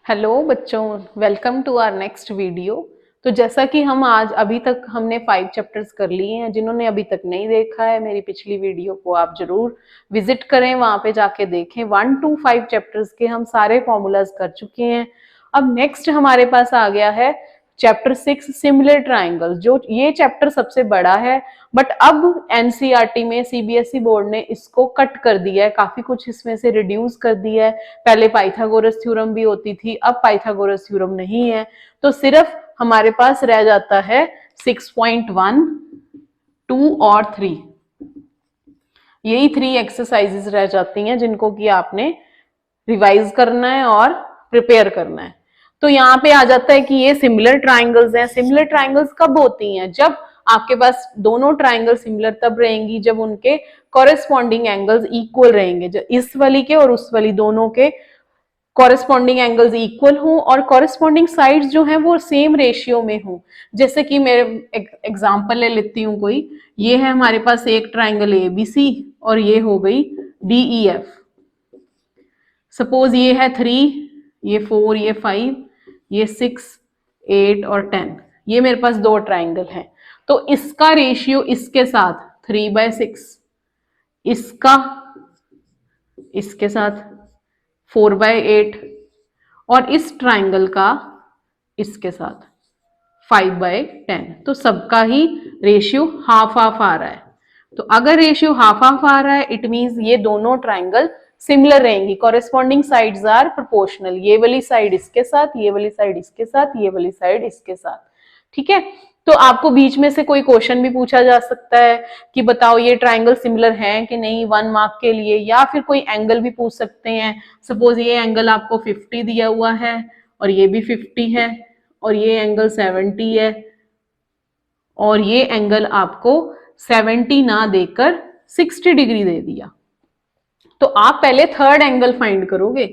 Hello बच्चों, welcome to our next video. तो जैसा कि हम आज अभी तक हमने 5 चैप्टर्स कर लिए हैं। जिन्होंने अभी तक नहीं देखा है मेरी पिछली वीडियो को आप जरूर विजिट करें, वहां पे जाके देखें। 1 to 5 चैप्टर्स के हम सारे फॉर्मूलाज कर चुके हैं। अब नेक्स्ट हमारे पास आ गया है चैप्टर 6 सिमिलर ट्राइंगल। जो ये चैप्टर सबसे बड़ा है, बट अब एनसीईआरटी में सीबीएसई बोर्ड ने इसको कट कर दिया है, काफी कुछ इसमें से रिड्यूस कर दिया है। पहले पाइथागोरस थ्योरम भी होती थी, अब पाइथागोरस थ्योरम नहीं है। तो सिर्फ हमारे पास रह जाता है 6.1, 2 और 3। यही 3 एक्सरसाइजेस रह जाती हैं जिनको कि आपने रिवाइज करना है और प्रिपेयर करना है। तो यहाँ पे आ जाता है कि ये सिमिलर ट्राइंगल्स हैं। सिमिलर ट्राइंगल्स कब होती हैं? जब आपके पास दोनों ट्राइंगल सिमिलर तब रहेंगी जब उनके कॉरेस्पॉन्डिंग एंगल्स इक्वल रहेंगे। जो इस वाली के और उस वाली दोनों के कॉरेस्पॉन्डिंग एंगल्स इक्वल हों और कॉरेस्पॉन्डिंग साइड्स जो हैं वो सेम रेशियो में हों। जैसे कि मेरे एग्जांपल ले लेती हूँ कोई, ये है हमारे पास एक ट्राइंगल ABC और ये हो गई DEF। सपोज ये है 3, ये 4, ये 5, ये 6, 8 और 10। ये मेरे पास दो ट्राइंगल हैं। तो इसका रेशियो इसके साथ 3/6, इसका इसके साथ 4/8 और इस ट्राइंगल का इसके साथ 5/10। तो सबका ही रेशियो हाफ हाफ आ रहा है। तो अगर रेशियो हाफ हाफ आ रहा है इट मींस ये दोनों ट्राइंगल सिमिलर रहेंगी। Corresponding sides are proportional. ये वाली साइड इसके साथ, ये वाली साइड इसके साथ, ये वाली साइड इसके साथ। ठीक है। तो आपको बीच में से कोई क्वेश्चन भी पूछा जा सकता है कि बताओ ये ट्राइंगल सिमिलर हैं कि नहीं, 1 मार्क के लिए। या फिर कोई एंगल भी पूछ सकते हैं। सपोज ये एंगल आपको 50 दिया हुआ है और ये भी 50 है और ये एंगल 70 है और ये एंगल आपको 70 ना देकर 60 डिग्री दे दिया। तो आप पहले थर्ड एंगल फाइंड करोगे।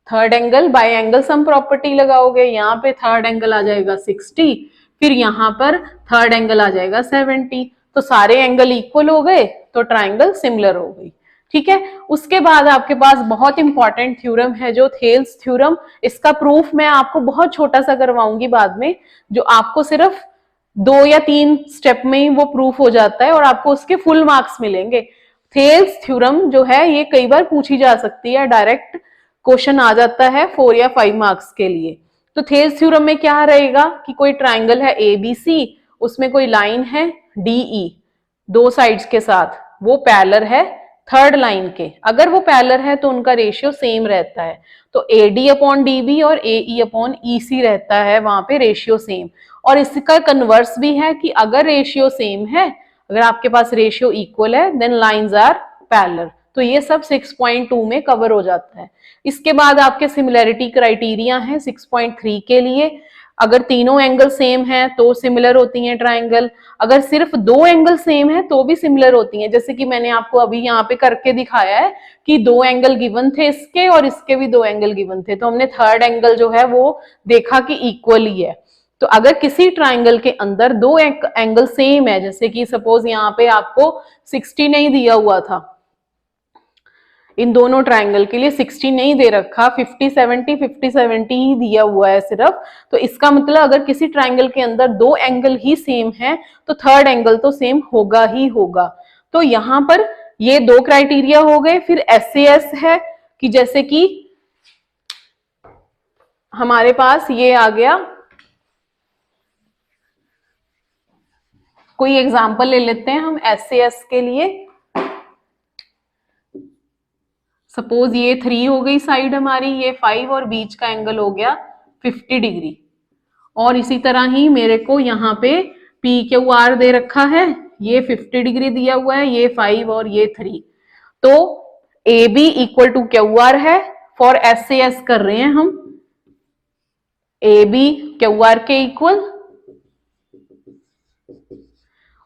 Third angle by angle sum property लगाओगे। यहाँ पे थर्ड एंगल आ जाएगा 60, फिर यहाँ पर थर्ड एंगल आ जाएगा 70। तो सारे एंगल इक्वल हो गए तो ट्राइंगल सिमिलर हो गई। ठीक है। उसके बाद आपके पास बहुत इंपॉर्टेंट थ्योरम है जो थेल्स थ्योरम। इसका प्रूफ मैं आपको बहुत छोटा सा करवाऊंगी बाद में, जो आपको सिर्फ 2 या 3 स्टेप में ही वो प्रूफ हो जाता है और आपको उसके फुल मार्क्स मिलेंगे। थेल्स थ्योरम जो है ये कई बार पूछी जा सकती है, डायरेक्ट क्वेश्चन आ जाता है 4 या 5 मार्क्स के लिए। तो थेल्स थ्योरम में क्या रहेगा कि कोई ट्राइंगल है ABC, उसमें कोई लाइन है DE दो साइड्स के साथ, वो पैरेलल है थर्ड लाइन के। अगर वो पैरेलल है तो उनका रेशियो सेम रहता है। तो AD/DB और AE/EC रहता है, वहां पे रेशियो सेम। और इसका कन्वर्स भी है कि अगर रेशियो सेम है, अगर आपके पास रेशियो इक्वल है, देन लाइंस आर पैरेलल। तो ये सब 6.2 में कवर हो जाता है। इसके बाद आपके सिमिलैरिटी क्राइटेरिया है 6.3 के लिए। अगर तीनों एंगल सेम हैं तो सिमिलर होती हैं ट्राइंगल। अगर सिर्फ 2 एंगल सेम है तो भी सिमिलर होती हैं। जैसे कि मैंने आपको अभी यहाँ पे करके दिखाया है कि 2 एंगल गिवन थे इसके और इसके भी 2 एंगल गिवन थे, तो हमने थर्ड एंगल जो है वो देखा कि इक्वल ही है। तो अगर किसी ट्राइंगल के अंदर 2 एंगल सेम है, जैसे कि सपोज यहाँ पे आपको 60 नहीं दिया हुआ था, इन दोनों ट्राइंगल के लिए 60 नहीं दे रखा, 50-70 ही दिया हुआ है सिर्फ। तो इसका मतलब अगर किसी ट्राइंगल के अंदर 2 एंगल ही सेम है तो थर्ड एंगल तो सेम होगा ही होगा। तो यहां पर ये 2 क्राइटेरिया हो गए। फिर SAS है कि जैसे कि हमारे पास ये आ गया, कोई एग्जांपल ले लेते हैं हम SAS के लिए। सपोज ये 3 हो गई साइड हमारी, ये 5 और बीच का एंगल हो गया 50 डिग्री। और इसी तरह ही मेरे को यहाँ पे PQR दे रखा है, ये 50 डिग्री दिया हुआ है, ये 5 और ये 3। तो AB = QR है। फॉर SAS कर रहे हैं हम, AB QR के इक्वल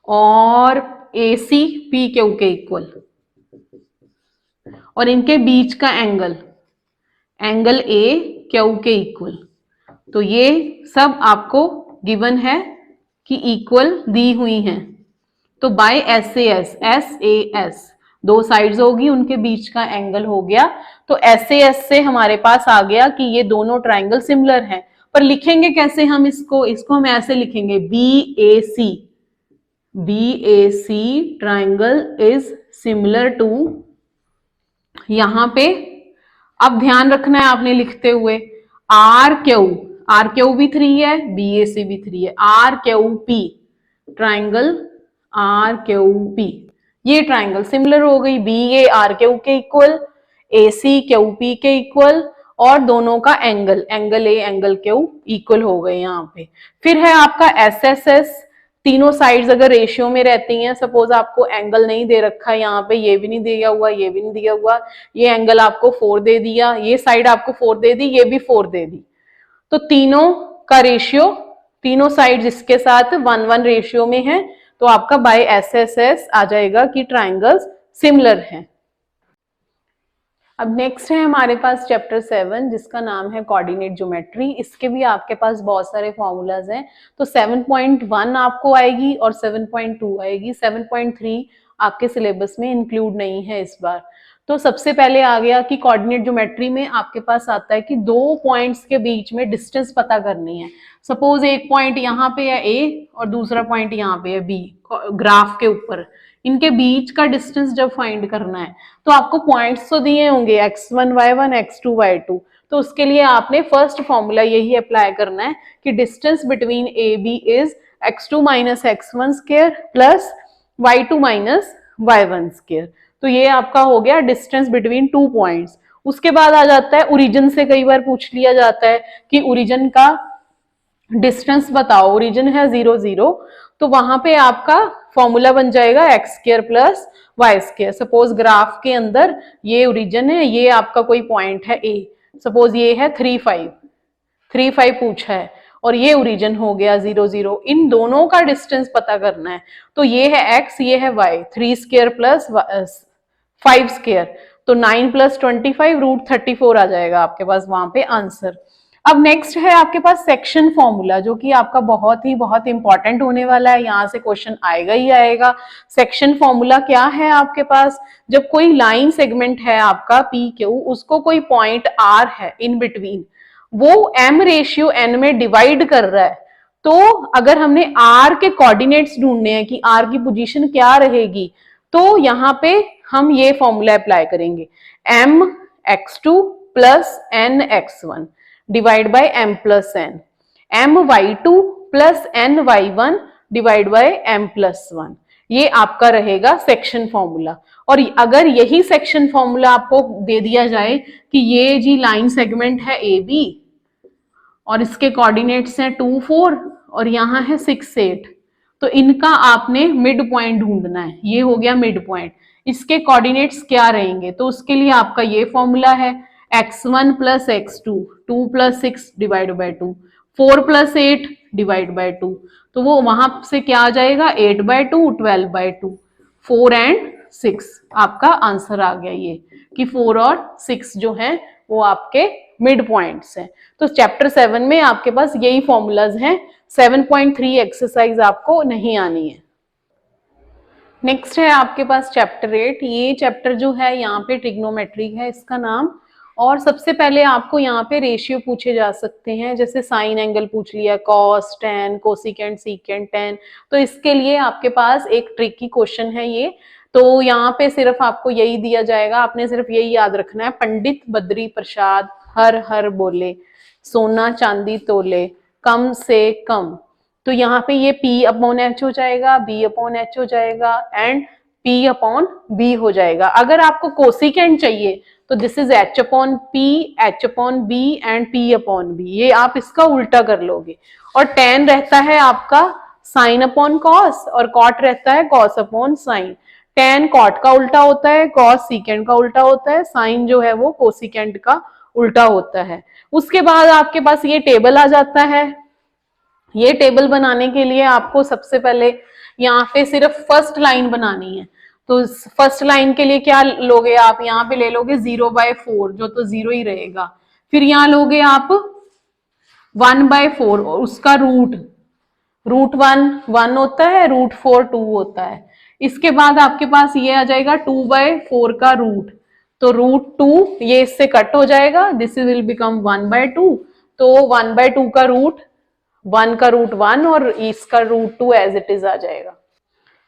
और AC PQ के इक्वल और इनके बीच का एंगल AQ के इक्वल। तो ये सब आपको गिवन है कि इक्वल दी हुई हैं। तो बाय SAS दो साइड्स होगी, उनके बीच का एंगल हो गया। तो एस से हमारे पास आ गया कि ये दोनों ट्राइंगल सिमिलर हैं। पर लिखेंगे कैसे हम इसको हम ऐसे लिखेंगे, BAC triangle is similar to, यहां पे अब ध्यान रखना है आपने लिखते हुए, आर क्यू भी 3 है, BAC भी 3 है, RQP ट्राइंगल RQP, ये ट्राइंगल सिमिलर हो गई, BA RQ के इक्वल, AC QP के इक्वल, और दोनों का angle A angle Q equal हो गए यहाँ पे। फिर है आपका SSS, तीनों साइड्स अगर रेशियो में रहती हैं, सपोज आपको एंगल नहीं दे रखा है यहाँ पे, ये भी नहीं दिया हुआ, ये भी नहीं दिया हुआ, ये एंगल आपको 4 दे दिया, ये साइड आपको 4 दे दी, ये भी 4 दे दी, तो तीनों का रेशियो, तीनों साइड इसके साथ 1:1 रेशियो में है, तो आपका बाय SSS आ जाएगा कि ट्राइंगल्स सिमिलर हैं। अब नेक्स्ट है हमारे पास चैप्टर 7 जिसका नाम है कोऑर्डिनेट ज्योमेट्री। इसके भी आपके पास बहुत सारे फॉर्मूलाज हैं, तो 7.1 आपको आएगी और 7.2 आएगी, 7.3 आपके सिलेबस में इंक्लूड नहीं है इस बार। तो सबसे पहले आ गया कि कोऑर्डिनेट ज्योमेट्री में आपके पास आता है कि दो पॉइंट्स के बीच में डिस्टेंस पता करनी है। सपोज एक पॉइंट यहाँ पे है A और दूसरा पॉइंट यहाँ पे है B, ग्राफ के ऊपर, इनके बीच का डिस्टेंस जब फाइंड करना है तो आपको पॉइंट्स तो दिए होंगे x1 y1 x2 y2, तो उसके लिए आपने फर्स्ट फॉर्मूला यही अप्लाई करना है कि distance between A B is x2 minus x1 square plus y2 minus y1 square. तो ये आपका हो गया डिस्टेंस बिटवीन टू पॉइंट्स। उसके बाद आ जाता है ओरिजिन से, कई बार पूछ लिया जाता है कि ओरिजिन का डिस्टेंस बताओ, ओरिजिन है 0 0, तो वहां पे आपका फॉर्मूला बन जाएगा x square plus y square. Suppose graph के अंदर ये ओरिजिन है, ये आपका कोई पॉइंट है ए, सपोज ये है 3 5 पूछा है और ये ओरिजिन हो गया 0 0, इन दोनों का डिस्टेंस पता करना है, तो ये है एक्स, ये है वाई, 3 स्क्वायर प्लस 5 स्क्वायर, तो 9 प्लस 25 रूट 34 आ जाएगा आपके पास वहां पे आंसर। अब नेक्स्ट है आपके पास सेक्शन फॉर्मूला, जो कि आपका बहुत इंपॉर्टेंट होने वाला है, यहां से क्वेश्चन आएगा ही आएगा। सेक्शन फॉर्मूला क्या है आपके पास, जब कोई लाइन सेगमेंट है आपका पी क्यू, उसको कोई पॉइंट आर है इन बिटवीन, वो m रेशियो n में डिवाइड कर रहा है, तो अगर हमने r के कोऑर्डिनेट्स ढूंढने हैं कि r की पोजीशन क्या रहेगी, तो यहाँ पे हम ये फॉर्मूला अप्लाई करेंगे, m x2 plus n x1 divide by m plus n, m y2 plus n y1 divide by m plus 1, ये आपका रहेगा सेक्शन फॉर्मूला। और अगर यही सेक्शन फॉर्मूला आपको दे दिया जाए कि ये जी लाइन सेगमेंट है ए बी और इसके कोऑर्डिनेट्स हैं 2 4 और यहाँ है 6 8, तो इनका आपने मिड पॉइंट ढूंढना है, ये हो गया मिड पॉइंट, इसके कोऑर्डिनेट्स क्या रहेंगे, तो उसके लिए आपका ये फॉर्मूला है x1 plus x2, 2 plus 6 divide by 2, 4 plus 8 divide by 2, तो वो वहां से क्या आ जाएगा 8 बाय 2, 12 बाय 2, 4 एंड 6, आपका आंसर आ गया ये कि 4 और 6 जो है वो आपके मिड पॉइंट्स हैं। तो चैप्टर 7 में आपके पास यही फॉर्मूलाज हैं, 7.3 एक्सरसाइज आपको नहीं आनी है। नेक्स्ट है आपके पास चैप्टर 8, ये चैप्टर जो है यहाँ पे ट्रिग्नोमेट्री है इसका नाम, और सबसे पहले आपको यहाँ पे रेशियो पूछे जा सकते हैं, जैसे साइन एंगल पूछ लिया, cos, ten, cosecant, secant, ten, तो इसके लिए आपके पास एक ट्रिकी क्वेश्चन है ये। तो यहाँ पे सिर्फ आपको यही दिया जाएगा, आपने सिर्फ यही याद रखना है, पंडित बद्री प्रसाद हर हर बोले, सोना चांदी तोले, कम से कम, तो यहाँ पे ये P अपॉन H हो जाएगा, B अपॉन H हो जाएगा एंड P अपॉन B हो जाएगा। अगर आपको कोसिकेंट चाहिए तो this is H upon P, H upon B and P upon B, ये आप इसका उल्टा कर लोगे। और टेन रहता है आपका साइन अपॉन कॉस और कॉट रहता है cos upon sine, tan cot का उल्टा होता है, कॉस सीकेंट का उल्टा होता है, साइन जो है वो कोसिकेंट का उल्टा होता है। उसके बाद आपके पास ये टेबल आ जाता है। ये टेबल बनाने के लिए आपको सबसे पहले यहाँ पे सिर्फ फर्स्ट लाइन बनानी है, तो फर्स्ट लाइन के लिए क्या लोगे आप, यहाँ पे ले लोगे 0/4 जो तो 0 ही रहेगा, फिर यहाँ लोगे आप 1/4 और उसका रूट 1 1 होता है, रूट 4 2 होता है, इसके बाद आपके पास ये आ जाएगा 2/4 का रूट, तो √2 ये इससे कट हो जाएगा, दिस विल बिकम 1/2, तो 1/2 का रूट 1 का रूट 1 और इसका √2 एज इट इज आ जाएगा।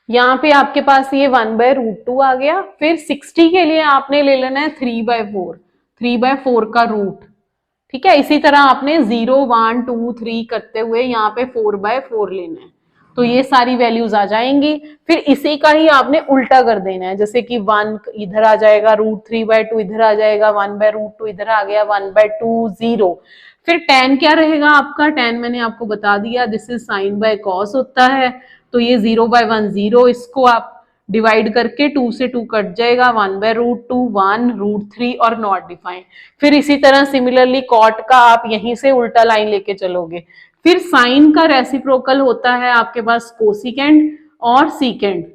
यहाँ पे आपके पास ये 1/√2 आ गया। फिर 60 के लिए आपने ले लेना है 3/4, 3/4 का रूट, ठीक है। इसी तरह आपने 0 1 2 3 करते हुए यहाँ पे 4/4 लेना है, तो ये सारी वैल्यूज आ जाएंगी। फिर इसी का ही आपने उल्टा कर देना है, जैसे कि 1 इधर आ जाएगा, √3/2 इधर आ जाएगा, 1/√2 इधर आ गया, 1/2 0। फिर tan क्या रहेगा आपका, tan मैंने आपको बता दिया, this is sine by cos होता है, तो ये 0/1 0, इसको आप डिवाइड करके 2 से 2 कट जाएगा, 1/√2 1 √3 और नॉट डिफाइंड। फिर इसी तरह सिमिलरली कॉट का आप यहीं से उल्टा लाइन लेके चलोगे। फिर साइन का रेसिप्रोकल होता है आपके पास कोसिकेंड और सीकेंड,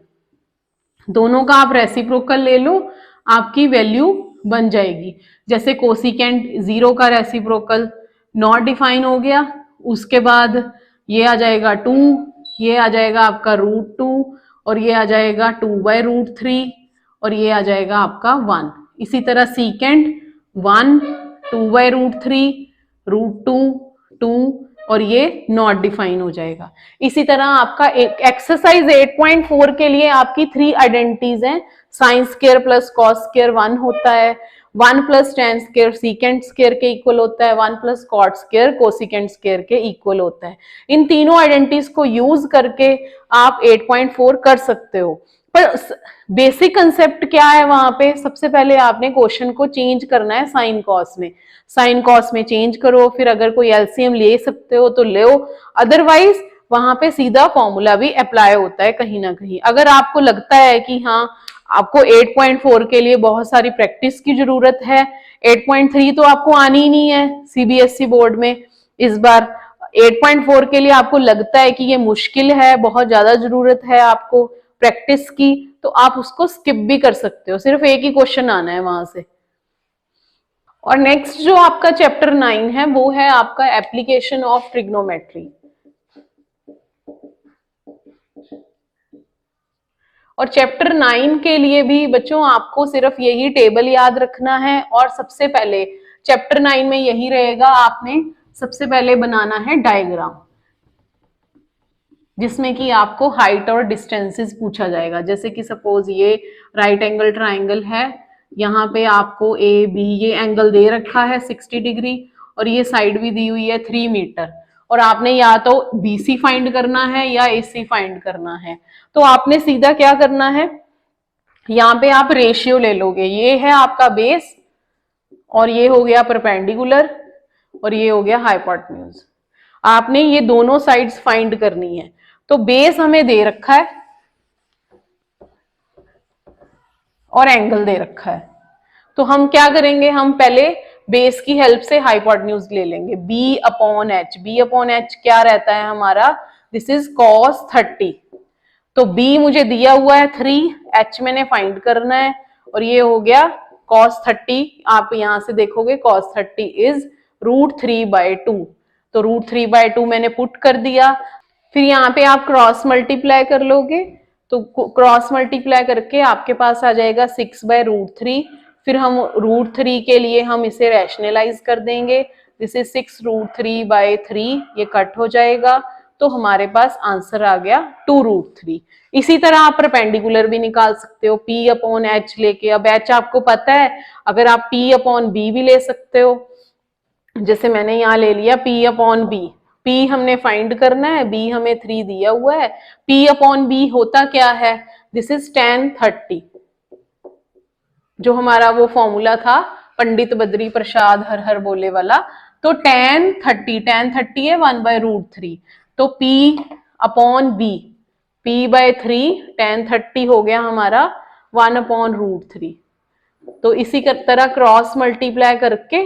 दोनों का आप रेसिप्रोकल ले लो, आपकी वैल्यू बन जाएगी। जैसे कोसिकेंड 0 का रेसिप्रोकल नॉट डिफाइन हो गया, उसके बाद ये आ जाएगा 2, ये आ जाएगा आपका √2 और ये आ जाएगा 2/√3 और ये आ जाएगा आपका 1। इसी तरह सीकेंड 1 2/√3 √2 2 और ये नॉट डिफाइन हो जाएगा। इसी तरह आपका एक्सरसाइज 8.4 के लिए आपकी 3 आइडेंटिटीज हैं, sine square plus cos square 1 होता है, 1 plus tan square secant square के इक्वल होता है, 1 plus cot square cosecant square के इक्वल होता है। इन तीनों आइडेंटिटीज को यूज करके आप 8.4 कर सकते हो। पर बेसिक कंसेप्ट क्या है वहां पे, सबसे पहले आपने क्वेश्चन को चेंज करना है साइन कॉस में, साइन कॉस में चेंज करो, फिर अगर कोई एलसीएम ले सकते हो तो लो, अदरवाइज वहां पे सीधा फॉर्मूला भी अप्लाई होता है कहीं ना कहीं। अगर आपको लगता है कि हाँ आपको 8.4 के लिए बहुत सारी प्रैक्टिस की जरूरत है, 8.3 तो आपको आनी ही नहीं है सीबीएसई बोर्ड में इस बार, 8.4 के लिए आपको लगता है कि ये मुश्किल है, बहुत ज्यादा जरूरत है आपको प्रैक्टिस की, तो आप उसको स्किप भी कर सकते हो, सिर्फ एक ही क्वेश्चन आना है वहां से। और नेक्स्ट जो आपका चैप्टर 9 है वो है आपका एप्लीकेशन ऑफ ट्रिग्नोमेट्री। और चैप्टर 9 के लिए भी बच्चों आपको सिर्फ यही टेबल याद रखना है, और सबसे पहले चैप्टर 9 में यही रहेगा, आपने सबसे पहले बनाना है डायग्राम, जिसमें कि आपको हाइट और डिस्टेंसेस पूछा जाएगा। जैसे कि सपोज ये राइट एंगल ट्राइंगल है, यहाँ पे आपको ए बी ये एंगल दे रखा है 60 डिग्री, और ये साइड भी दी हुई है 3 मीटर, और आपने या तो BC फाइंड करना है या AC फाइंड करना है। तो आपने सीधा क्या करना है, यहाँ पे आप रेशियो ले लोगे, ये है आपका बेस और ये हो गया परपेंडिकुलर और ये हो गया हाइपोटेन्यूज। आपने ये दोनों साइड्स फाइंड करनी है। तो बेस हमें दे रखा है और एंगल दे रखा है, तो हम क्या करेंगे, हम पहले बेस की हेल्प से हाइपोटेन्यूज ले लेंगे, B/H। B/H क्या रहता है हमारा, दिस इज cos 30। तो B मुझे दिया हुआ है 3, H मैंने फाइंड करना है, और ये हो गया cos 30। आप यहां से देखोगे cos 30 इज √3/2, तो √3/2 मैंने पुट कर दिया। फिर यहाँ पे आप क्रॉस मल्टीप्लाई कर लोगे, तो क्रॉस मल्टीप्लाई करके आपके पास आ जाएगा 6/√3। फिर हम √3 के लिए हम इसे रैशनलाइज कर देंगे, दिस इज 6√3/3, ये कट हो जाएगा, तो हमारे पास आंसर आ गया 2√3। इसी तरह आप परपेंडिकुलर भी निकाल सकते हो, P/H लेके। अब H आपको पता है, अगर आप P/B भी ले सकते हो, जैसे मैंने यहाँ ले लिया P/B। P हमने फाइंड करना है, B हमें 3 दिया हुआ है, P/B होता क्या है, दिस इज tan 30, जो हमारा वो फॉर्मूला था पंडित बद्री प्रसाद हर हर बोले वाला। तो tan 30 है 1/√3, तो P/B, P/3 tan 30 हो गया हमारा 1/√3। तो इसी तरह क्रॉस मल्टीप्लाई करके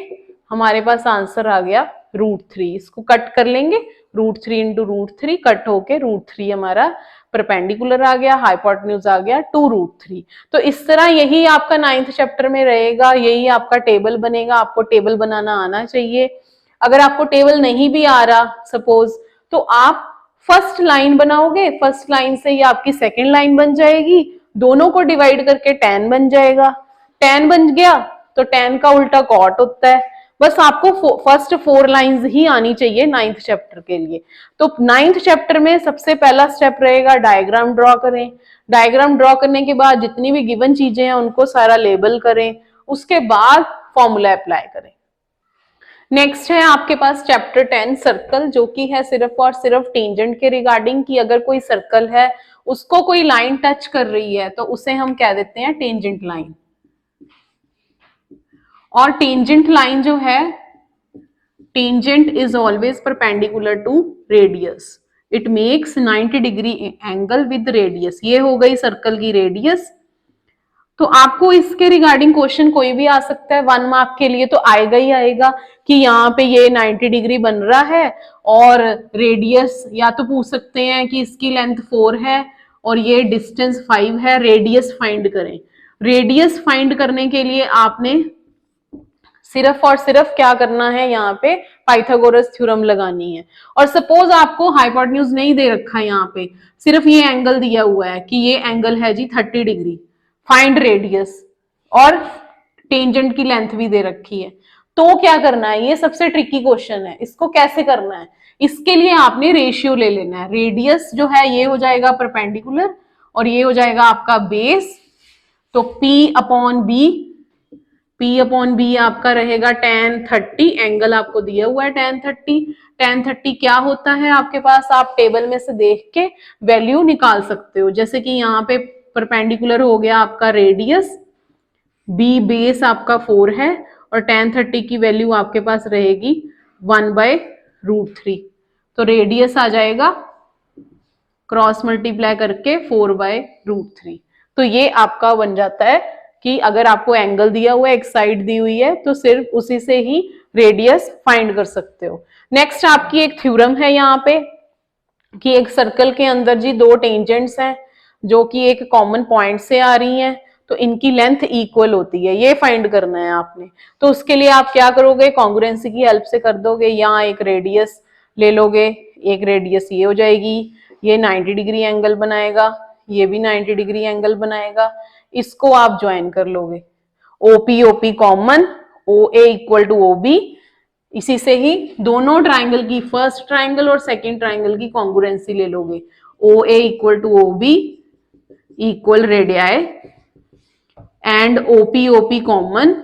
हमारे पास आंसर आ गया √3। इसको कट कर लेंगे, √3 इंटू √3 कट होके √3 हमारा परपेंडिकुलर आ गया, हाइपोटेन्यूज आ गया 2√3। तो इस तरह यही आपका 9th चैप्टर में रहेगा, यही आपका टेबल बनेगा। आपको टेबल बनाना आना चाहिए। अगर आपको टेबल नहीं भी आ रहा सपोज, तो आप फर्स्ट लाइन बनाओगे, फर्स्ट लाइन से ये आपकी सेकेंड लाइन बन जाएगी, दोनों को डिवाइड करके tan बन जाएगा, tan बन गया तो tan का उल्टा cot होता है। बस आपको फर्स्ट 4 लाइंस ही आनी चाहिए 9th चैप्टर के लिए। तो 9th चैप्टर में सबसे पहला स्टेप रहेगा डायग्राम ड्रॉ करें, डायग्राम ड्रॉ करने के बाद जितनी भी गिवन चीजें हैं उनको सारा लेबल करें, उसके बाद फॉर्मूला अप्लाई करें। नेक्स्ट है आपके पास चैप्टर 10 सर्कल, जो कि है सिर्फ और सिर्फ टेंजेंट के रिगार्डिंग, कि अगर कोई सर्कल है उसको कोई लाइन टच कर रही है तो उसे हम कह देते हैं टेंजेंट लाइन। और टेंजेंट लाइन जो है, tangent is always perpendicular to radius, it makes 90 degree angle with radius. ये हो गई सर्कल की रेडियस। तो आपको इसके रिगार्डिंग क्वेश्चन कोई भी आ सकता है 1 मार्क के लिए, तो आएगा ही आएगा कि यहाँ पे ये 90 डिग्री बन रहा है और रेडियस, या तो पूछ सकते हैं कि इसकी लेंथ 4 है और ये डिस्टेंस 5 है, रेडियस फाइंड करें। रेडियस फाइंड करने के लिए आपने सिर्फ और सिर्फ क्या करना है, यहाँ पे पाइथागोरस थ्योरम लगानी है। और सपोज आपको हाइपोटेन्यूज नहीं दे रखा है, यहाँ पे सिर्फ ये एंगल दिया हुआ है कि ये एंगल है जी 30 डिग्री, फाइंड रेडियस, और टेंजेंट की लेंथ भी दे रखी है, तो क्या करना है, ये सबसे ट्रिकी क्वेश्चन है, इसको कैसे करना है। इसके लिए आपने रेशियो ले लेना है, रेडियस जो है ये हो जाएगा परपेंडिकुलर और ये हो जाएगा आपका बेस, तो P अपॉन बी आपका रहेगा tan 30, एंगल आपको दिया हुआ है tan 30। tan 30 क्या होता है आपके पास, आप टेबल में से देख के वैल्यू निकाल सकते हो। जैसे कि यहाँ पे परपेंडिकुलर हो गया आपका रेडियस, बी बेस आपका 4 है और tan 30 की वैल्यू आपके पास रहेगी 1/√3, तो रेडियस आ जाएगा क्रॉस मल्टीप्लाई करके 4/√3। तो ये आपका बन जाता है कि अगर आपको एंगल दिया हुआ है, एक साइड दी हुई है, तो सिर्फ उसी से ही रेडियस फाइंड कर सकते हो। नेक्स्ट आपकी एक थ्योरम है यहाँ पे कि एक सर्कल के अंदर जी 2 टेंजेंट्स हैं जो कि एक कॉमन पॉइंट से आ रही हैं, तो इनकी लेंथ इक्वल होती है, ये फाइंड करना है आपने। तो उसके लिए आप क्या करोगे, कॉन्ग्रुएंसी की हेल्प से कर दोगे। यहाँ एक रेडियस ले लोगे, एक रेडियस ये हो जाएगी, ये 90 डिग्री एंगल बनाएगा, ये भी 90 डिग्री एंगल बनाएगा, इसको आप ज्वाइन कर लोगे। OP OP common, O A equal to O B, इसी से ही दोनों ट्राइंगल की, फर्स्ट ट्राइंगल और सेकंड ट्राइंगल की कॉन्ग्रुएंसी ले लोगे। O A equal to O B equal radii and OP OP common.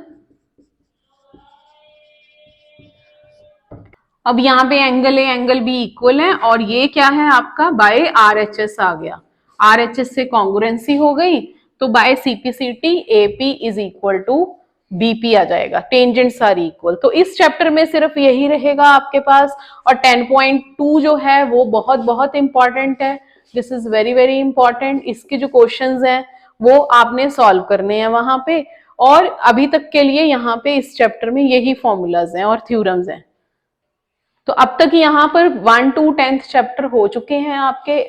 अब यहाँ पे angle A angle B equal है और ये क्या है आपका बाय आरएचएस आ गया, आरएचएस से कॉन्ग्रुएंसी हो गई, तो by CPCT AP is equal to BP आ जाएगा, टेंजेंट्स आर इक्वल। तो इस चैप्टर में सिर्फ यही रहेगा आपके पास। और 10.2 जो है वो बहुत बहुत इंपॉर्टेंट है, this is very very important. इसके जो क्वेश्चंस हैं वो आपने सॉल्व करने हैं वहां पे। और अभी तक के लिए यहाँ पे इस चैप्टर में यही फॉर्मूलाज हैं और थ्योरम्स हैं। तो अब तक यहाँ पर 1 to 10th चैप्टर हो चुके हैं आपके,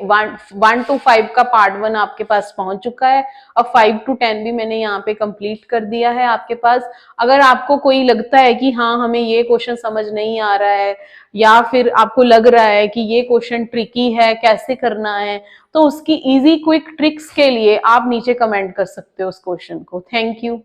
1 to 5 का पार्ट 1 आपके पास पहुंच चुका है। अब 5 to 10 भी मैंने यहाँ पे कंप्लीट कर दिया है आपके पास। अगर आपको कोई लगता है कि हाँ हमें ये क्वेश्चन समझ नहीं आ रहा है, या फिर आपको लग रहा है कि ये क्वेश्चन ट्रिकी है, कैसे करना है, तो उसकी इजी क्विक ट्रिक्स के लिए आप नीचे कमेंट कर सकते हो उस क्वेश्चन को। Thank you.